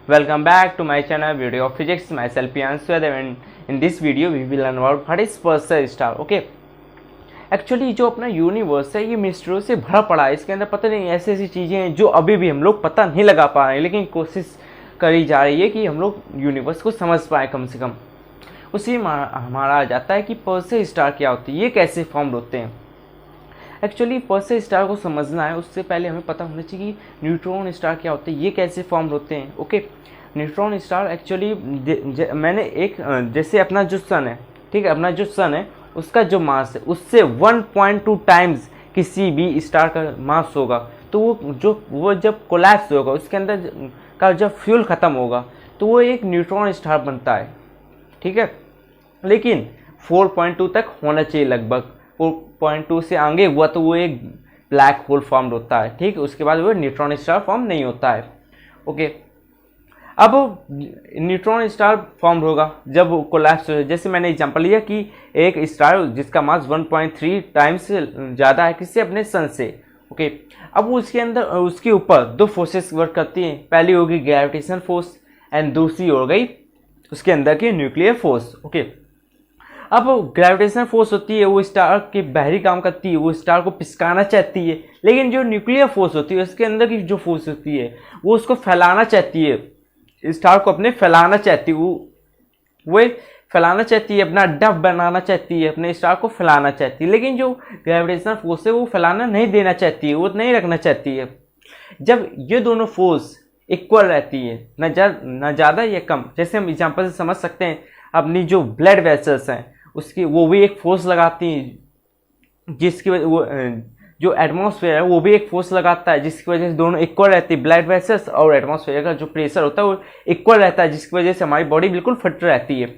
Welcome back to my channel Video of Physics. Myself Priyanshu and in this video we will learn about what is pulsar star. Okay. Actually जो अपना universe है ये मिस्ट्रियों से भरा पड़ा है। इसके अंदर पता नहीं ऐसी ऐसी चीज़ें हैं जो अभी भी हम लोग पता नहीं लगा पा रहे हैं, लेकिन कोशिश करी जा रही है कि हम लोग यूनिवर्स को समझ पाए कम से कम। उसी में हमारा आ जाता है कि पल्सर स्टार क्या होती है, ये कैसे फॉर्म होते हैं। एक्चुअली पल्सर स्टार को समझना है उससे पहले हमें पता होना चाहिए कि न्यूट्रॉन स्टार क्या होते हैं, ये कैसे फॉर्म होते हैं। ओके, न्यूट्रॉन स्टार एक्चुअली मैंने एक जैसे अपना जो सन है, ठीक है, अपना जो सन है उसका जो मास है उससे 1.2 टाइम्स किसी भी स्टार का मास होगा, तो वो जब कोलैप्स होगा उसके अंदर का जब फ्यूल ख़त्म होगा तो वो एक न्यूट्रॉन स्टार बनता है, ठीक है। लेकिन 4.2 तक होना चाहिए, लगभग 4.2 से आगे हुआ तो वो एक ब्लैक होल फॉर्म होता है, ठीक। उसके बाद वो न्यूट्रॉन स्टार फॉर्म नहीं होता है। ओके, अब न्यूट्रॉन स्टार फॉर्म होगा जब कोलैप्स हो। जैसे मैंने एग्जांपल लिया कि एक स्टार जिसका मास 1.3 टाइम्स ज़्यादा है किसी अपने सन से। ओके, अब उसके अंदर उसके ऊपर दो फोर्सेस वर्क करती हैं। पहली होगी ग्रेविटेशन फोर्स एंड दूसरी हो गई उसके अंदर की न्यूक्लियर फोर्स। ओके, अब ग्रेविटेशनल फोर्स होती है वो स्टार के बाहरी काम करती है, वो स्टार को पिचकाना चाहती है। लेकिन जो न्यूक्लियर फोर्स होती है उसके अंदर की जो फोर्स होती है वो उसको फैलाना चाहती है, स्टार को अपने फैलाना चाहती है। वो फैलाना चाहती है, अपना अड्डा बनाना चाहती है, अपने स्टार को फैलाना चाहती है। लेकिन जो ग्रेविटेशनल फोर्स है वो फैलाना नहीं देना चाहती है, वो नहीं रखना चाहती है। जब ये दोनों फोर्स इक्वल रहती है, न ज़्यादा या कम, जैसे हम एग्जाम्पल से समझ सकते हैं अपनी जो ब्लड वेसल्स हैं उसकी वो भी एक फोर्स लगाती हैं, जिसकी वजह वो जो एटमॉस्फेयर है वो भी एक फोर्स लगाता है, जिसकी वजह से दोनों इक्वल रहती है। ब्लड वेसल्स और एटमॉस्फेयर का जो प्रेशर होता है वो इक्वल रहता है, जिसकी वजह से हमारी बॉडी बिल्कुल फिट रहती है।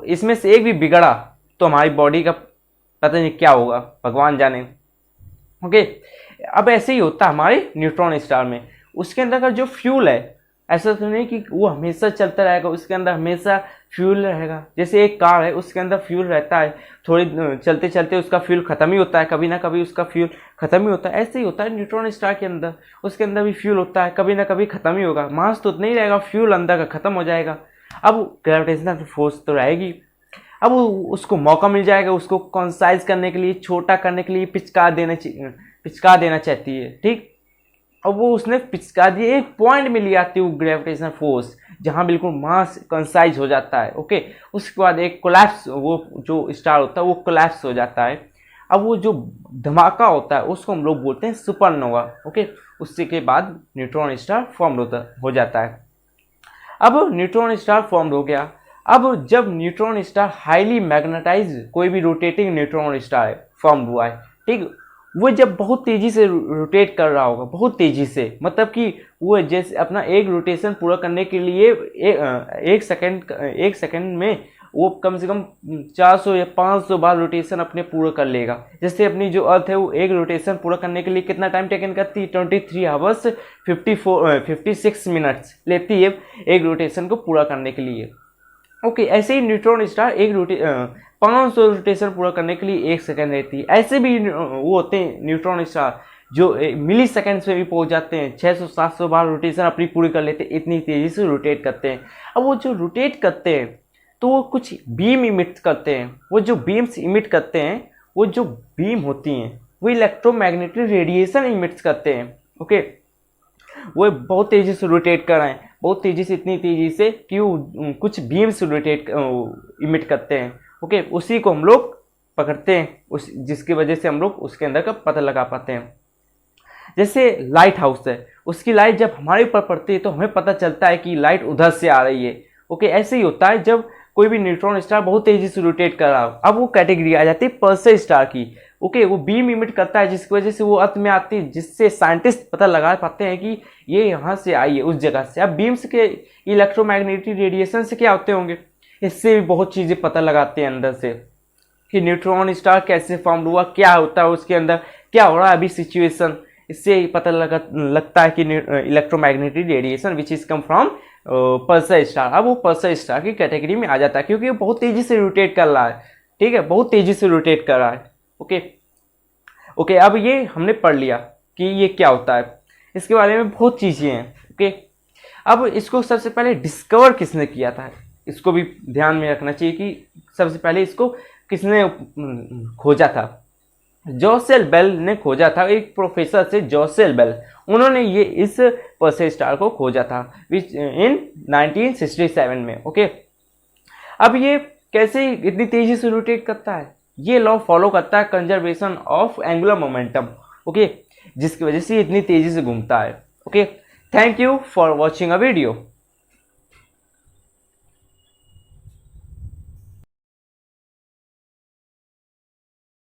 इसमें से एक भी बिगड़ा तो हमारी बॉडी का पता नहीं क्या होगा, भगवान जाने। ओके, अब ऐसे ही होता है हमारे न्यूट्रॉन स्टार में। उसके अंदर का जो फ्यूल है ऐसा तो नहीं कि वो हमेशा चलता रहेगा, उसके अंदर हमेशा फ्यूल रहेगा। जैसे एक कार है उसके अंदर फ्यूल रहता है, थोड़ी चलते चलते उसका फ्यूल ख़त्म ही होता है, कभी ना कभी उसका फ्यूल ख़त्म ही होता है। ऐसे ही होता है न्यूट्रॉन स्टार के अंदर, उसके अंदर भी फ्यूल होता है, कभी ना कभी ख़त्म ही होगा। मास तो नहीं रहेगा, फ्यूल अंदर का ख़त्म हो जाएगा। अब ग्रेविटेशनल फोर्स तो रहेगी, अब उसको मौका मिल जाएगा उसको कंसाइज करने के लिए, छोटा करने के लिए पिचका देना चाहती है, ठीक। अब वो उसने पिचका दिया, एक पॉइंट में ले आती है वो ग्रेविटेशनल फोर्स जहाँ बिल्कुल मास कंसाइज हो जाता है। ओके, उसके बाद एक कोलैप्स, वो जो स्टार होता है वो कोलैप्स हो जाता है। अब वो जो धमाका होता है उसको हम लोग बोलते हैं सुपरनोवा। ओके, उससे के बाद न्यूट्रॉन स्टार फॉर्म हो जाता है। अब न्यूट्रॉन स्टार फॉर्म हो गया। अब जब न्यूट्रॉन स्टार हाईली मैग्नेटाइज कोई भी रोटेटिंग न्यूट्रॉन स्टार फॉर्म हुआ है, ठीक, वो जब बहुत तेज़ी से रोटेट कर रहा होगा, बहुत तेज़ी से, मतलब कि वो जैसे अपना एक रोटेशन पूरा करने के लिए एक सेकंड में वो कम से कम 400 या 500 बार रोटेशन अपने पूरा कर लेगा। जैसे अपनी जो अर्थ है वो एक रोटेशन पूरा करने के लिए कितना टाइम टेकन करती है, 23 आवर्स 56 मिनट्स लेती है एक रोटेशन को पूरा करने के लिए। ओके, ऐसे ही न्यूट्रॉन स्टार 500 रोटेशन पूरा करने के लिए 1 सेकंड रहती है। ऐसे भी वो होते हैं न्यूट्रॉन स्टार जो मिली सेकेंड्स में भी पहुंच जाते हैं, 600-700 बार रोटेशन अपनी पूरी कर लेते हैं, इतनी तेज़ी से रोटेट करते हैं। अब वो जो रोटेट करते हैं तो वो कुछ बीम इमिट करते हैं। वो जो बीम्स इमिट करते हैं, वो जो बीम होती हैं वो इलेक्ट्रोमैग्नेटिक रेडिएशन इमिट्स करते हैं। ओके, वो बहुत तेज़ी से रोटेट कर रहे हैं, बहुत तेज़ी से, इतनी तेज़ी से कि वो कुछ बीम्स रोटेट इमिट करते हैं। ओके, उसी को हम लोग पकड़ते हैं, उस जिसकी वजह से हम लोग उसके अंदर का पता लगा पाते हैं। जैसे लाइट हाउस है, उसकी लाइट जब हमारे ऊपर पड़ती है तो हमें पता चलता है कि लाइट उधर से आ रही है। ओके, ऐसे ही होता है जब कोई भी न्यूट्रॉन स्टार बहुत तेज़ी से रोटेट कर रहा हो। अब वो कैटेगरी आ जाती है पल्सर स्टार की। ओके, वो बीम इमिट करता है जिसकी वजह से वो अर्थ में आती है, जिससे साइंटिस्ट पता लगा पाते हैं कि ये यहाँ से आई है, उस जगह से। अब बीम्स के इलेक्ट्रोमैग्नेटिक रेडिएशन से क्या होते होंगे, इससे भी बहुत चीज़ें पता लगाते हैं अंदर से कि न्यूट्रॉन स्टार कैसे फॉर्म हुआ, क्या होता है उसके अंदर, क्या हो रहा है अभी सिचुएशन। इससे पता लगता है कि electromagnetic radiation which is come from Pulsar star. अब वो पल्सर स्टार की कैटेगरी में आ जाता है क्योंकि वो बहुत तेज़ी से रोटेट कर रहा है, ठीक है, बहुत तेज़ी से रोटेट कर रहा है। ओके, अब ये हमने पढ़ लिया कि ये क्या होता है, इसके बारे में बहुत चीज़ें हैं। ओके, अब इसको सबसे पहले डिस्कवर किसने किया था, इसको भी ध्यान में रखना चाहिए कि सबसे पहले इसको किसने खोजा था। जोसेल बेल ने खोजा था, एक प्रोफेसर से जोसेल बेल, उन्होंने ये इस परसेस स्टार को खोजा था विच इन 1967 में। ओके, अब ये कैसे इतनी तेजी से रोटेट करता है, ये लॉ फॉलो करता है conservation of angular momentum. Okay, जिसकी वजह से इतनी तेजी से घूमता है। Okay, thank you for watching a video.